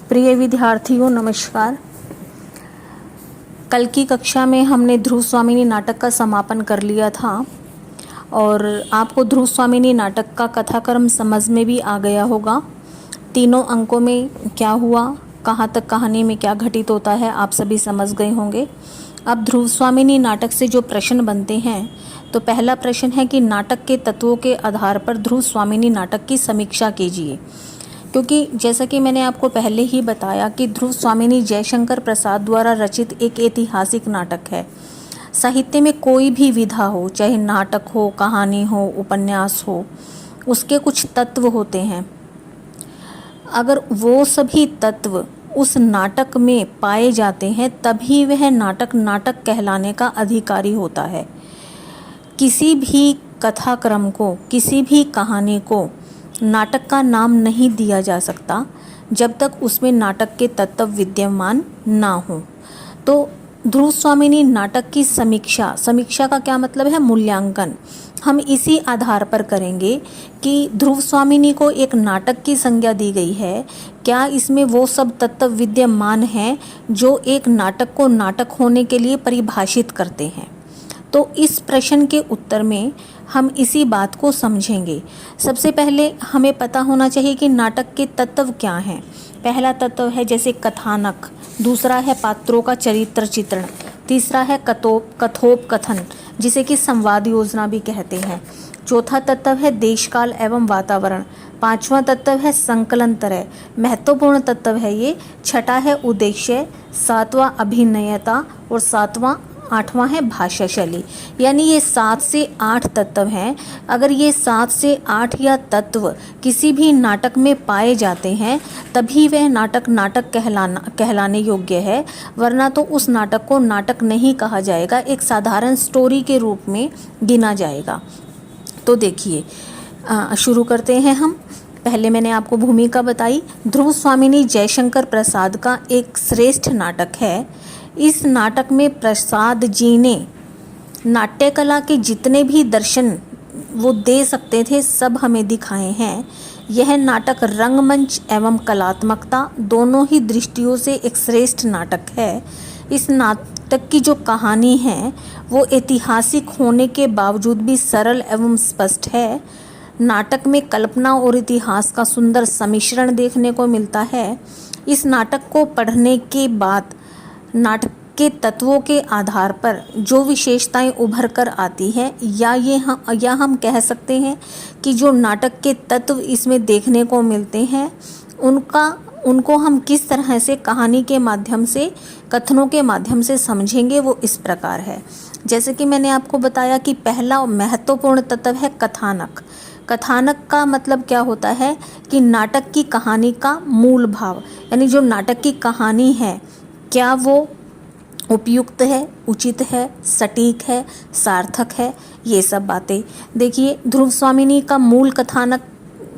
प्रिय विद्यार्थियों नमस्कार। कल की कक्षा में हमने ध्रुव स्वामिनी नाटक का समापन कर लिया था और आपको ध्रुव स्वामिनी नाटक का कथाक्रम समझ में भी आ गया होगा। तीनों अंकों में क्या हुआ, कहाँ तक कहानी में क्या घटित होता है, आप सभी समझ गए होंगे। अब ध्रुव स्वामिनी नाटक से जो प्रश्न बनते हैं, तो पहला प्रश्न है कि नाटक के तत्वों के आधार पर ध्रुव स्वामिनी नाटक की समीक्षा कीजिए। क्योंकि जैसा कि मैंने आपको पहले ही बताया कि ध्रुव स्वामिनी जयशंकर प्रसाद द्वारा रचित एक ऐतिहासिक नाटक है। साहित्य में कोई भी विधा हो, चाहे नाटक हो, कहानी हो, उपन्यास हो, उसके कुछ तत्व होते हैं। अगर वो सभी तत्व उस नाटक में पाए जाते हैं तभी वह नाटक नाटक कहलाने का अधिकारी होता है। किसी भी कथाक्रम को, किसी भी कहानी को नाटक का नाम नहीं दिया जा सकता जब तक उसमें नाटक के तत्व विद्यमान ना हो। तो ध्रुव स्वामिनी नाटक की समीक्षा का क्या मतलब है? मूल्यांकन। हम इसी आधार पर करेंगे कि ध्रुव स्वामिनी को एक नाटक की संज्ञा दी गई है, क्या इसमें वो सब तत्व विद्यमान हैं जो एक नाटक को नाटक होने के लिए परिभाषित करते हैं। तो इस प्रश्न के उत्तर में हम इसी बात को समझेंगे। सबसे पहले हमें पता होना चाहिए कि नाटक के तत्व क्या हैं। पहला तत्व है जैसे कथानक, दूसरा है पात्रों का चरित्र चित्रण, तीसरा है कथोपकथन जिसे कि संवाद योजना भी कहते हैं, चौथा तत्व है देशकाल एवं वातावरण, पांचवा तत्व है संकलन तरह, महत्वपूर्ण तत्व है ये, छठा है उद्देश्य, सातवां अभिनयता और आठवां है भाषा शैली। यानी ये 7 से 8 तत्व हैं। अगर ये 7 से 8 या तत्व किसी भी नाटक में पाए जाते हैं तभी वह नाटक नाटक कहलाने योग्य है, वरना तो उस नाटक को नाटक नहीं कहा जाएगा, एक साधारण स्टोरी के रूप में गिना जाएगा। तो देखिए, शुरू करते हैं हम। पहले मैंने आपको भूमिका बताई। ध्रुव स्वामिनी जयशंकर प्रसाद का एक श्रेष्ठ नाटक है। इस नाटक में प्रसाद जी ने नाट्य कला के जितने भी दर्शन वो दे सकते थे सब हमें दिखाए हैं। यह नाटक रंगमंच एवं कलात्मकता दोनों ही दृष्टियों से एक श्रेष्ठ नाटक है। इस नाटक की जो कहानी है वो ऐतिहासिक होने के बावजूद भी सरल एवं स्पष्ट है। नाटक में कल्पना और इतिहास का सुंदर सम्मिश्रण देखने को मिलता है। इस नाटक को पढ़ने के बाद नाटक के तत्वों के आधार पर जो विशेषताएं उभर कर आती हैं, या हम कह सकते हैं कि जो नाटक के तत्व इसमें देखने को मिलते हैं उनको हम किस तरह से कहानी के माध्यम से, कथनों के माध्यम से समझेंगे, वो इस प्रकार है। जैसे कि मैंने आपको बताया कि पहला महत्वपूर्ण तत्व है कथानक। कथानक का मतलब क्या होता है कि नाटक की कहानी का मूल भाव, यानी जो नाटक की कहानी है क्या वो उपयुक्त है, उचित है, सटीक है, सार्थक है, ये सब बातें। देखिए, ध्रुव स्वामिनी का मूल कथानक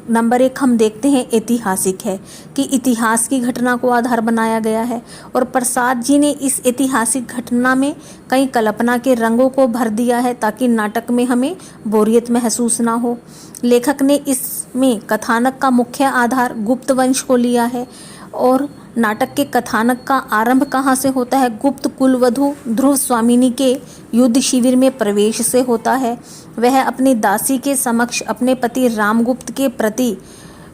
नंबर 1 हम देखते हैं ऐतिहासिक है, कि इतिहास की घटना को आधार बनाया गया है और प्रसाद जी ने इस ऐतिहासिक घटना में कई कल्पना के रंगों को भर दिया है ताकि नाटक में हमें बोरियत महसूस ना हो। लेखक ने इसमें कथानक का मुख्य आधार गुप्त वंश को लिया है और नाटक के कथानक का आरंभ कहाँ से होता है? गुप्त कुलवधू ध्रुव स्वामिनी के युद्ध शिविर में प्रवेश से होता है। वह अपनी दासी के समक्ष अपने पति रामगुप्त के प्रति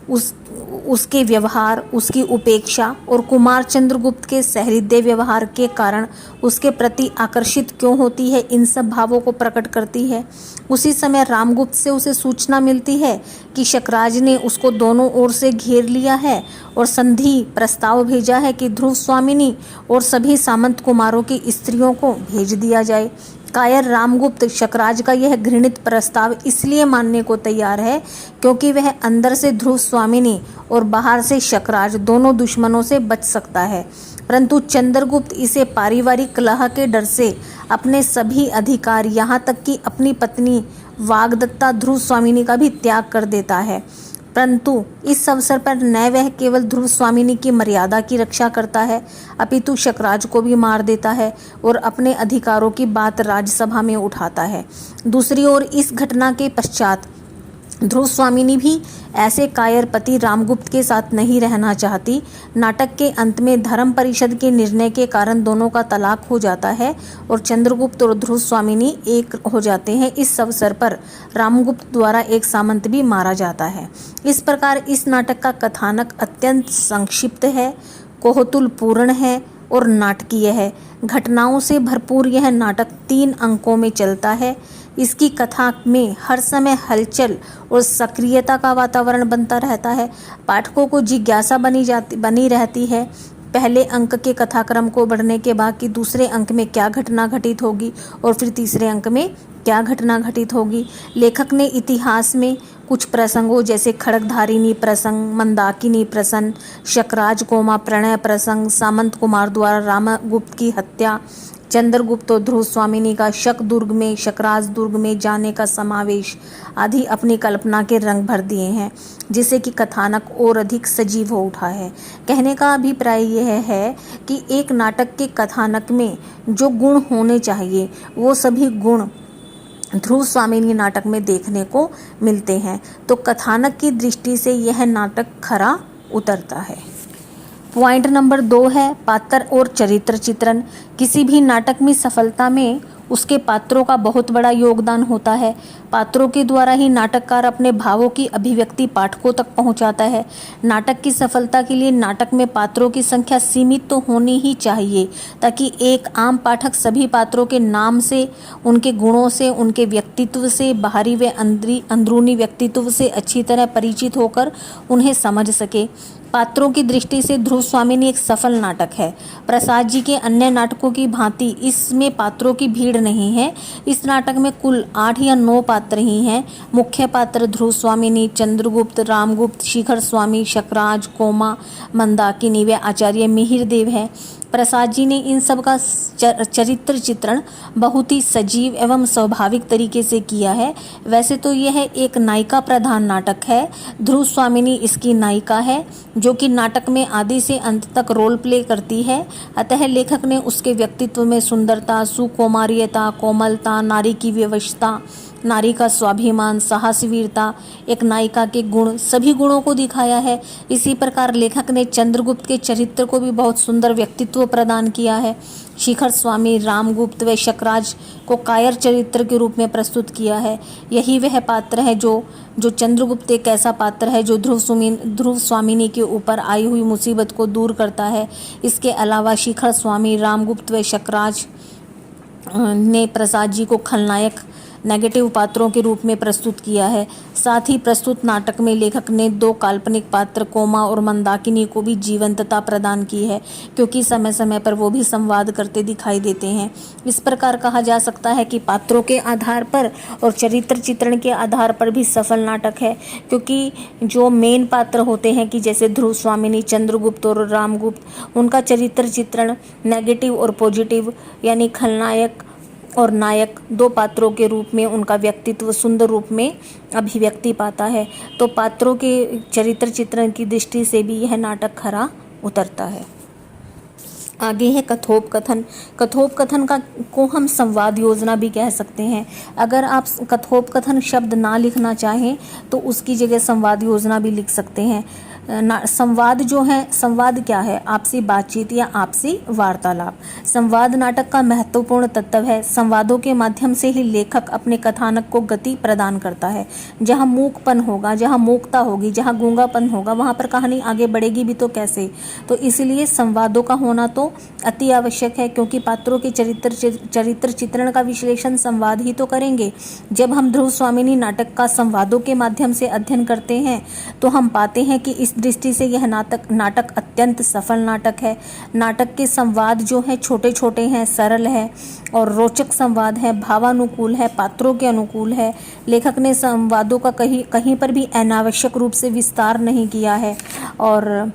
उसके व्यवहार, उसकी उपेक्षा और कुमार चंद्रगुप्त के सहृदय व्यवहार के कारण उसके प्रति आकर्षित क्यों होती है, इन सब भावों को प्रकट करती है। उसी समय रामगुप्त से उसे सूचना मिलती है कि शकराज ने उसको दोनों ओर से घेर लिया है और संधि प्रस्ताव भेजा है कि ध्रुव स्वामिनी और सभी सामंत कुमारों की स्त्रियों को भेज दिया जाए। कायर रामगुप्त शकराज का यह घृणित प्रस्ताव इसलिए मानने को तैयार है क्योंकि वह अंदर से ध्रुव स्वामिनी और बाहर से शकराज दोनों दुश्मनों से बच सकता है, परंतु चंद्रगुप्त इसे पारिवारिक कलह के डर से अपने सभी अधिकार, यहाँ तक कि अपनी पत्नी वाग्दत्ता ध्रुव स्वामिनी का भी त्याग कर देता है। परंतु इस अवसर पर न वह केवल ध्रुव स्वामिनी की मर्यादा की रक्षा करता है अपितु शकराज को भी मार देता है और अपने अधिकारों की बात राज्यसभा में उठाता है। दूसरी ओर इस घटना के पश्चात ध्रुव स्वामिनी भी ऐसे कायर पति रामगुप्त के साथ नहीं रहना चाहती। नाटक के अंत में धर्म परिषद के निर्णय के कारण दोनों का तलाक हो जाता है और चंद्रगुप्त और ध्रुव स्वामिनी एक हो जाते हैं। इस अवसर पर रामगुप्त द्वारा एक सामंत भी मारा जाता है। इस प्रकार इस नाटक का कथानक अत्यंत संक्षिप्त है, कोहतुलपूर्ण है और नाटकीय है। घटनाओं से भरपूर यह नाटक 3 अंकों में चलता है। इसकी कथा में हर समय हलचल और सक्रियता का वातावरण बनता रहता है। पाठकों को जिज्ञासा बनी रहती है पहले अंक के कथाक्रम को बढ़ने के बाद कि दूसरे अंक में क्या घटना घटित होगी और फिर तीसरे अंक में क्या घटना घटित होगी। लेखक ने इतिहास में कुछ प्रसंगों जैसे खड़गधारिणी प्रसंग, मंदाकिनी प्रसंग, शकराज कोमा प्रणय प्रसंग, सामंत कुमार द्वारा रामगुप्त की हत्या, चंद्रगुप्त और ध्रुव स्वामिनी का शक दुर्ग में शकराज दुर्ग में जाने का समावेश आदि अपनी कल्पना के रंग भर दिए हैं, जिससे कि कथानक और अधिक सजीव हो उठा है। कहने का अभिप्राय यह है कि एक नाटक के कथानक में जो गुण होने चाहिए वो सभी गुण ध्रुव स्वामिनी नाटक में देखने को मिलते हैं। तो कथानक की दृष्टि से यह नाटक खरा उतरता है। पॉइंट नंबर 2 है पात्र और चरित्र चित्रण। किसी भी नाटक में सफलता में उसके पात्रों का बहुत बड़ा योगदान होता है। पात्रों के द्वारा ही नाटककार अपने भावों की अभिव्यक्ति पाठकों तक पहुंचाता है। नाटक की सफलता के लिए नाटक में पात्रों की संख्या सीमित तो होनी ही चाहिए, ताकि एक आम पाठक सभी पात्रों के नाम से, उनके गुणों से, उनके व्यक्तित्व से, बाहरी व अंदरूनी व्यक्तित्व से अच्छी तरह परिचित होकर उन्हें समझ सके। पात्रों की दृष्टि से ध्रुव स्वामिनी एक सफल नाटक है। प्रसाद जी के अन्य नाटकों की भांति इसमें पात्रों की भीड़ नहीं है। इस नाटक में कुल 8 या 9 पात्र ही हैं। मुख्य पात्र ध्रुव स्वामिनी, चंद्रगुप्त, रामगुप्त, शिखर स्वामी, शकराज, कोमा, मंदाकिनी व आचार्य मिहिर देव है। प्रसाद जी ने इन सब का चरित्र चित्रण बहुत ही सजीव एवं स्वाभाविक तरीके से किया है। वैसे तो यह एक नायिका प्रधान नाटक है। ध्रुव स्वामिनी इसकी नायिका है, जो कि नाटक में आदि से अंत तक रोल प्ले करती है। अतः लेखक ने उसके व्यक्तित्व में सुंदरता, सुकुमारियता, कोमलता, नारी की व्यवस्था, नारी का स्वाभिमान, साहस, वीरता, एक नायिका के गुण, सभी गुणों को दिखाया है। इसी प्रकार लेखक ने चंद्रगुप्त के चरित्र को भी बहुत सुंदर व्यक्तित्व प्रदान किया है। शिखर स्वामी, रामगुप्त व शकराज को कायर चरित्र के रूप में प्रस्तुत किया है। यही वह पात्र है जो चंद्रगुप्त एक ऐसा पात्र है जो ध्रुव स्वामिनी के ऊपर आई हुई मुसीबत को दूर करता है। इसके अलावा शिखर स्वामी, रामगुप्त व शकराज ने प्रसाद जी को खलनायक नेगेटिव पात्रों के रूप में प्रस्तुत किया है। साथ ही प्रस्तुत नाटक में लेखक ने 2 काल्पनिक पात्र कोमा और मंदाकिनी को भी जीवंतता प्रदान की है, क्योंकि समय समय पर वो भी संवाद करते दिखाई देते हैं। इस प्रकार कहा जा सकता है कि पात्रों के आधार पर और चरित्र चित्रण के आधार पर भी सफल नाटक है, क्योंकि जो मेन पात्र होते हैं कि जैसे ध्रुव स्वामिनी, चंद्रगुप्त और रामगुप्त, उनका चरित्र चित्रण नेगेटिव और पॉजिटिव यानी खलनायक और नायक 2 पात्रों के रूप में उनका व्यक्तित्व सुंदर रूप में अभिव्यक्ति पाता है। तो पात्रों के चरित्र चित्रण की दृष्टि से भी यह नाटक खरा उतरता है। आगे है कथोपकथन। कथोपकथन को हम संवाद योजना भी कह सकते हैं। अगर आप कथोपकथन शब्द ना लिखना चाहें तो उसकी जगह संवाद योजना भी लिख सकते हैं। संवाद जो है, संवाद क्या है? आपसी बातचीत या आपसी वार्तालाप। संवाद नाटक का महत्वपूर्ण तत्व है। संवादों के माध्यम से ही लेखक अपने कथानक को गति प्रदान करता है। जहाँ मूकपन होगा, जहाँ मूकता होगी, जहाँ गूंगापन होगा, वहाँ पर कहानी आगे बढ़ेगी भी तो कैसे। तो इसलिए संवादों का होना तो अति आवश्यक है, क्योंकि पात्रों के चरित्र चित्रण का विश्लेषण संवाद ही तो करेंगे। जब हम ध्रुव स्वामिनी नाटक का संवादों के माध्यम से अध्ययन करते हैं तो हम पाते हैं कि इस दृष्टि से यह नाटक अत्यंत सफल नाटक है। नाटक के संवाद जो है छोटे छोटे हैं, सरल है और रोचक संवाद है, भावानुकूल है, पात्रों के अनुकूल है। लेखक ने संवादों का कहीं पर भी अनावश्यक रूप से विस्तार नहीं किया है और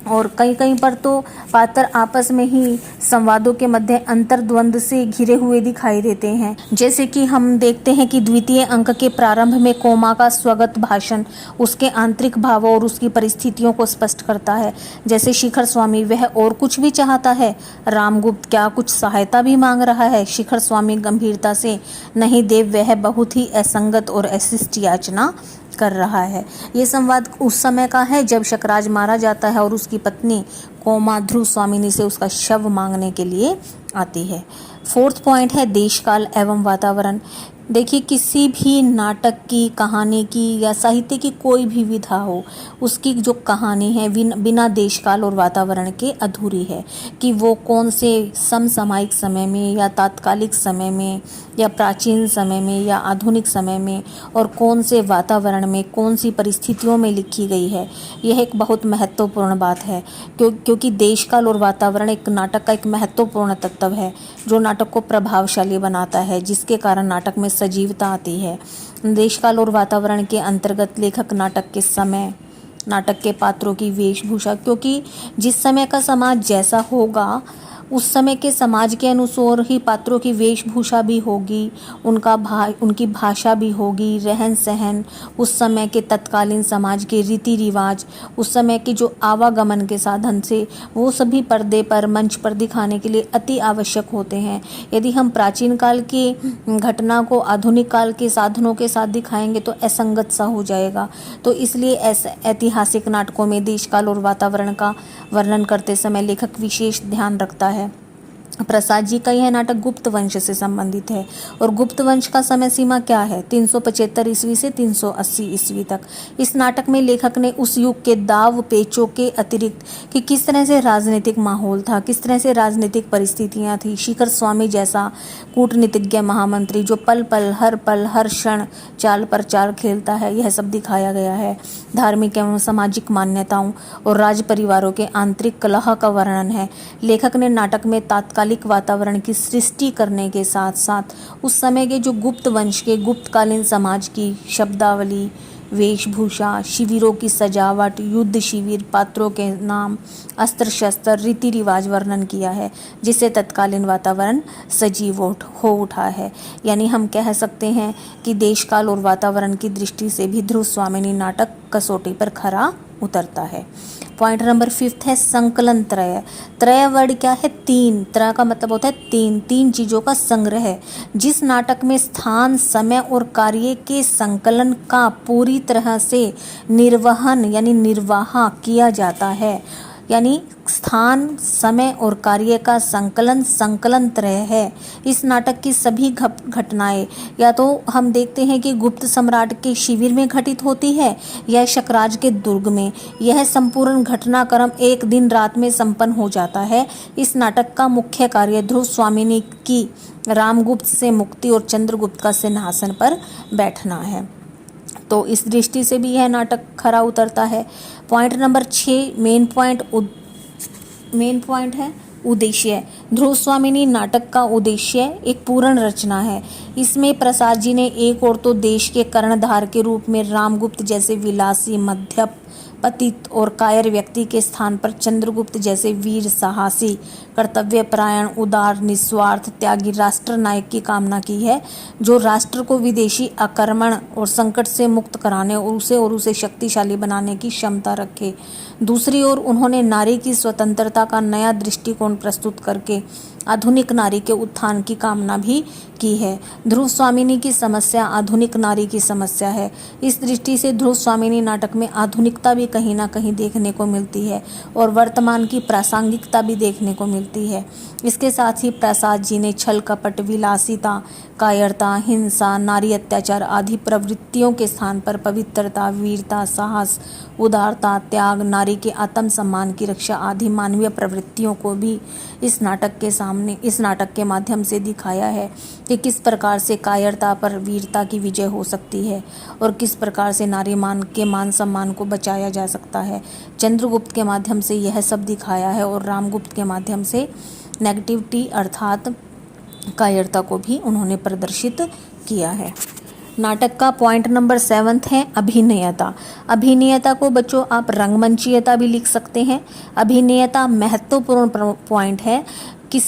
और कहीं कहीं पर तो पात्र आपस में ही संवादों के मध्य अंतर्द्वंद से घिरे हुए दिखाई देते हैं। जैसे कि हम देखते हैं कि द्वितीय अंक के प्रारंभ में कोमा का स्वगत भाषण उसके आंतरिक भावों और उसकी परिस्थितियों को स्पष्ट करता है। जैसे शिखर स्वामी वह और कुछ भी चाहता है, रामगुप्त क्या कुछ सहायता भी मांग रहा है। शिखर स्वामी गंभीरता से, नहीं देव, वह बहुत ही असंगत और अशिष्ट याचना कर रहा है। ये संवाद उस समय का है जब शकराज मारा जाता है और उसकी पत्नी कोमा ध्रुव स्वामिनी से उसका शव मांगने के लिए आती है। फोर्थ पॉइंट है देशकाल एवं वातावरण। देखिए, किसी भी नाटक की, कहानी की या साहित्य की कोई भी विधा हो, उसकी जो कहानी है बिना देशकाल और वातावरण के अधूरी है। कि वो कौन से समसामयिक समय में या तात्कालिक समय में या प्राचीन समय में या आधुनिक समय में और कौन से वातावरण में, कौन सी परिस्थितियों में लिखी गई है, यह एक बहुत महत्वपूर्ण बात है। क्योंकि देशकाल और वातावरण एक नाटक का एक महत्वपूर्ण तत्व है जो नाटक को प्रभावशाली बनाता है, जिसके कारण नाटक में सजीवता आती है। देशकाल और वातावरण के अंतर्गत लेखक नाटक के समय, नाटक के पात्रों की वेशभूषा, क्योंकि जिस समय का समाज जैसा होगा उस समय के समाज के अनुसार ही पात्रों की वेशभूषा भी होगी, उनकी भाषा भी होगी, रहन सहन, उस समय के तत्कालीन समाज के रीति रिवाज, उस समय के जो आवागमन के साधन से, वो सभी पर्दे पर, मंच पर दिखाने के लिए अति आवश्यक होते हैं। यदि हम प्राचीन काल की घटना को आधुनिक काल के साधनों के साथ दिखाएंगे तो असंगत सा हो जाएगा। तो इसलिए ऐतिहासिक नाटकों में देशकाल और वातावरण का वर्णन करते समय लेखक विशेष ध्यान रखता है। प्रसाद जी का यह नाटक गुप्त वंश से संबंधित है और गुप्त वंश का समय सीमा क्या है, 375 ईस्वी से 380 ईस्वी तक। इस नाटक में लेखक ने उस युग के दाव पेचों के अतिरिक्त कि किस तरह से राजनीतिक माहौल था, किस तरह से राजनीतिक परिस्थितियां थी, शिखर स्वामी जैसा कूटनीतिज्ञ महामंत्री जो पल पल हर क्षण चाल पर चाल खेलता है, यह सब दिखाया गया है। धार्मिक एवं सामाजिक मान्यताओं और राज परिवारों के आंतरिक कलह का वर्णन है। लेखक ने नाटक में तात्कालिक वातावरण की सृष्टि करने के साथ साथ उस समय के जो गुप्त वंश के गुप्तकालीन समाज की शब्दावली, वेशभूषा, शिविरों की सजावट, युद्ध शिविर, पात्रों के नाम, अस्त्र शस्त्र, रीति रिवाज वर्णन किया है, जिससे तत्कालीन वातावरण सजीव हो उठा है। यानी हम कह सकते हैं कि देशकाल और वातावरण की दृष्टि से भी ध्रुव स्वामिनी नाटक कसौटी पर खरा उतरता है। पॉइंट नंबर 5 है संकलन त्रय। त्रय वर्ड क्या है, तीन। त्रय का मतलब होता है तीन चीजों का संग्रह है। जिस नाटक में स्थान, समय और कार्य के संकलन का पूरी तरह से निर्वहन यानी निर्वाह किया जाता है, यानी स्थान, समय और कार्य का संकलन त्रय है। इस नाटक की सभी घटनाएं या तो हम देखते हैं कि गुप्त सम्राट के शिविर में घटित होती है या शकराज के दुर्ग में। यह संपूर्ण घटनाक्रम एक दिन रात में संपन्न हो जाता है। इस नाटक का मुख्य कार्य ध्रुव स्वामिनी की रामगुप्त से मुक्ति और चंद्रगुप्त का सिंहासन पर बैठना है। तो इस दृष्टि से भी यह नाटक खरा उतरता है। पॉइंट नंबर 6 मेन पॉइंट है उद्देश्य। ध्रुव स्वामिनी नाटक का उद्देश्य एक पूर्ण रचना है। इसमें प्रसाद जी ने एक और तो देश के कर्णधार के रूप में रामगुप्त जैसे विलासी, मध्यप, पतित और कायर व्यक्ति के स्थान पर चंद्रगुप्त जैसे वीर, साहसी, कर्तव्यपरायण, उदार, निस्वार्थ, त्यागी राष्ट्र नायक की कामना की है, जो राष्ट्र को विदेशी आक्रमण और संकट से मुक्त कराने और उसे शक्तिशाली बनाने की क्षमता रखे। दूसरी ओर उन्होंने नारी की स्वतंत्रता का नया दृष्टिकोण प्रस्तुत करके आधुनिक नारी के उत्थान की कामना भी की है। ध्रुव स्वामिनी की समस्या आधुनिक नारी की समस्या है। इस दृष्टि से ध्रुव स्वामिनी नाटक में आधुनिकता भी कहीं ना कहीं देखने को मिलती है और वर्तमान की प्रासंगिकता भी देखने को मिलती है। इसके साथ ही प्रसाद जी ने छल कपट, विलासिता, कायरता, हिंसा, नारी अत्याचार आदि प्रवृत्तियों के स्थान पर पवित्रता, वीरता, साहस, उदारता, त्याग, नारी के आत्म सम्मान की रक्षा आदि मानवीय प्रवृत्तियों को भी इस नाटक के माध्यम से दिखाया है कि किस प्रकार से कायरता पर वीरता की विजय हो सकती है और किस प्रकार से नारी के मान सम्मान को बचाया जा सकता है। चंद्रगुप्त के माध्यम से यह सब दिखाया है और रामगुप्त के माध्यम से नेगेटिविटी अर्थात कायरता को भी उन्होंने प्रदर्शित किया है। नाटक का पॉइंट नंबर 7 है अभिनयता। अभिनयता को बच्चों आप रंगमंचीयता भी लिख सकते हैं। अभिनयता महत्वपूर्ण पॉइंट है। किस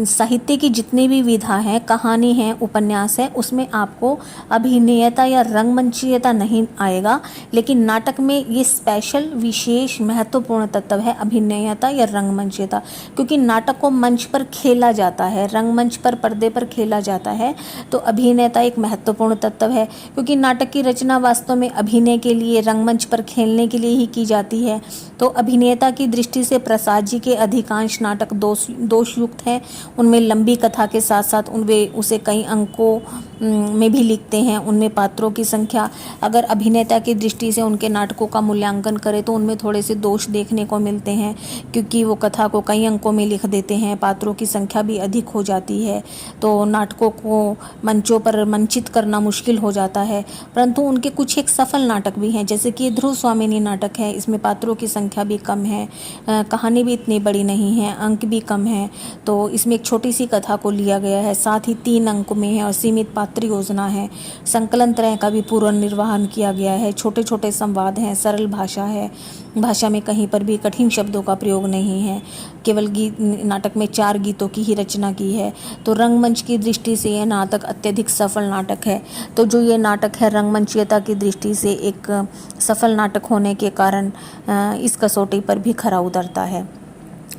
साहित्य की जितनी भी विधा है, कहानी है, उपन्यास है, उसमें आपको अभिनयता या रंगमंचीयता नहीं आएगा, लेकिन नाटक में ये स्पेशल विशेष महत्वपूर्ण तत्व है अभिनयता या रंगमंचीयता, क्योंकि नाटक को मंच पर खेला जाता है, रंगमंच पर पर्दे पर खेला जाता है, तो अभिनयता एक महत्वपूर्ण तत्व है। क्योंकि नाटक की रचना वास्तव में अभिनय के लिए, रंगमंच पर खेलने के लिए ही की जाती है। तो अभिनेता की दृष्टि से प्रसाद जी के अधिकांश नाटक दोषयुक्त है। उनमें लंबी कथा के साथ साथ उनमें उसे कई अंकों में भी लिखते हैं। उनमें पात्रों की संख्या, अगर अभिनेता की दृष्टि से उनके नाटकों का मूल्यांकन करें तो उनमें थोड़े से दोष देखने को मिलते हैं, क्योंकि वो कथा को कई अंकों में लिख देते हैं, पात्रों की संख्या भी अधिक हो जाती है, तो नाटकों को मंचों पर मंचित करना मुश्किल हो जाता है। परंतु उनके कुछ एक सफल नाटक भी हैं, जैसे कि ध्रुव स्वामिनी नाटक है। इसमें पात्रों की संख्या भी कम है, कहानी भी इतनी बड़ी नहीं है, अंक भी कम है, तो इसमें एक छोटी सी कथा को लिया गया है, साथ ही 3 अंक में है और सीमित पात्र योजना है। संकलन त्रय का भी पूर्ण निर्वहन किया गया है। छोटे छोटे संवाद हैं, सरल भाषा है, भाषा में कहीं पर भी कठिन शब्दों का प्रयोग नहीं है। केवल नाटक में 4 गीतों की ही रचना की है। तो रंगमंच की दृष्टि से यह नाटक अत्यधिक सफल नाटक है। तो जो ये नाटक है रंगमंचीयता की दृष्टि से एक सफल नाटक होने के कारण इस कसौटी पर भी खरा उतरता है।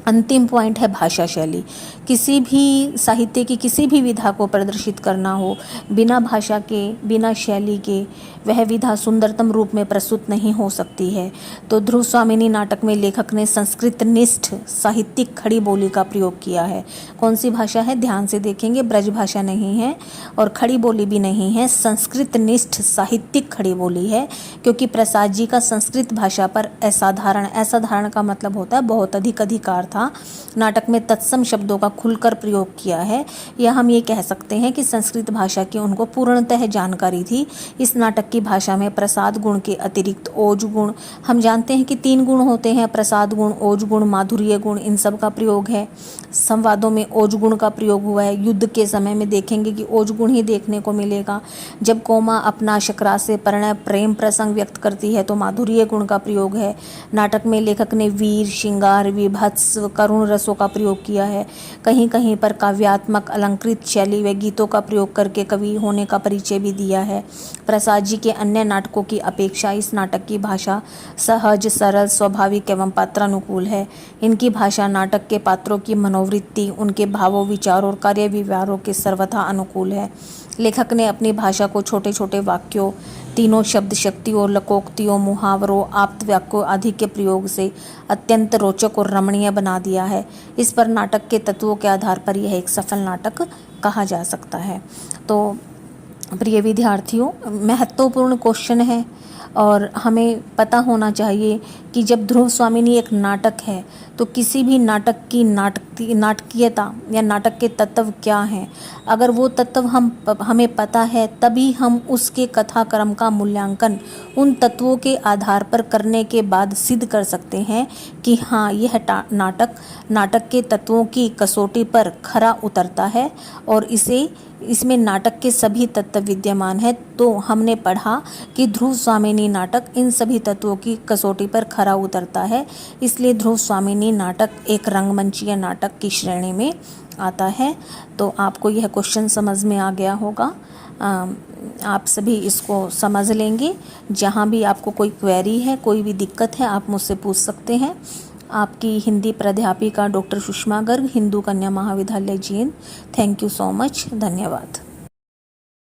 अंतिम पॉइंट है भाषा शैली। किसी भी साहित्य की किसी भी विधा को प्रदर्शित करना हो, बिना भाषा के, बिना शैली के वह विधा सुंदरतम रूप में प्रस्तुत नहीं हो सकती है। तो ध्रुव स्वामिनी नाटक में लेखक ने संस्कृत निष्ठ साहित्यिक खड़ी बोली का प्रयोग किया है। कौन सी भाषा है, ध्यान से देखेंगे, ब्रज भाषा नहीं है और खड़ी बोली भी नहीं है, संस्कृत निष्ठ साहित्यिक खड़ी बोली है। क्योंकि प्रसाद जी का संस्कृत भाषा पर असाधारण का मतलब होता है बहुत अधिक अधिकार था। नाटक में तत्सम शब्दों का खुलकर प्रयोग किया है, या हम ये कह सकते हैं कि संस्कृत भाषा की उनको पूर्णतः जानकारी थी। इस नाटक की भाषा में प्रसाद गुण के अतिरिक्त ओज गुण, हम जानते हैं कि 3 गुण होते हैं, प्रसाद गुण, ओज गुण, माधुर्य गुण, इन सब का प्रयोग है। संवादों में ओज गुण का प्रयोग हुआ है। युद्ध के समय में देखेंगे कि ओज गुण ही देखने को मिलेगा। जब कोमा अपना शकरा से परिणय प्रेम प्रसंग व्यक्त करती है तो माधुर्य गुण का प्रयोग है। नाटक में लेखक ने वीर, श्रृंगार, विभत्स, करुण रसों का प्रयोग किया है। कहीं कहीं पर काव्यात्मक अलंकृत शैली व गीतों का प्रयोग करके कवि होने का परिचय भी दिया है। प्रसाद जी के अन्य नाटकों की अपेक्षा इस नाटक की भाषा सहज, सरल, स्वाभाविक एवं पात्रानुकूल है। इनकी भाषा नाटक के पात्रों की मनोवृत्ति, उनके भावों, विचारों और कार्य व्यवहारों के सर्वथा अनुकूल है। लेखक ने अपनी भाषा को छोटे छोटे वाक्यों, तीनों शब्द शक्तियों, लकोक्तियों, मुहावरों, आप्त वाक्यों आदि के प्रयोग से अत्यंत रोचक और रमणीय बना दिया है। इस पर नाटक के तत्वों के आधार पर यह एक सफल नाटक कहा जा सकता है। तो प्रिय विद्यार्थियों, महत्वपूर्ण क्वेश्चन है और हमें पता होना चाहिए कि जब ध्रुव स्वामिनी एक नाटक है तो किसी भी नाटक की नाटकीयता या नाटक के तत्व क्या हैं, अगर वो तत्व हमें पता है तभी हम उसके कथाक्रम का मूल्यांकन उन तत्वों के आधार पर करने के बाद सिद्ध कर सकते हैं कि हाँ, यह नाटक के तत्वों की कसौटी पर खरा उतरता है और इसमें नाटक के सभी तत्व विद्यमान है। तो हमने पढ़ा कि ध्रुव स्वामिनी नाटक इन सभी तत्वों की कसौटी पर खरा उतरता है, इसलिए ध्रुव स्वामिनी नाटक एक रंगमंचीय नाटक की श्रेणी में आता है। तो आपको यह क्वेश्चन समझ में आ गया होगा। आप सभी इसको समझ लेंगे। जहाँ भी आपको कोई क्वेरी है, कोई भी दिक्कत है, आप मुझसे पूछ सकते हैं। आपकी हिंदी प्राध्यापिका डॉक्टर सुषमा गर्ग, हिंदू कन्या महाविद्यालय Jind. Thank you so much. धन्यवाद।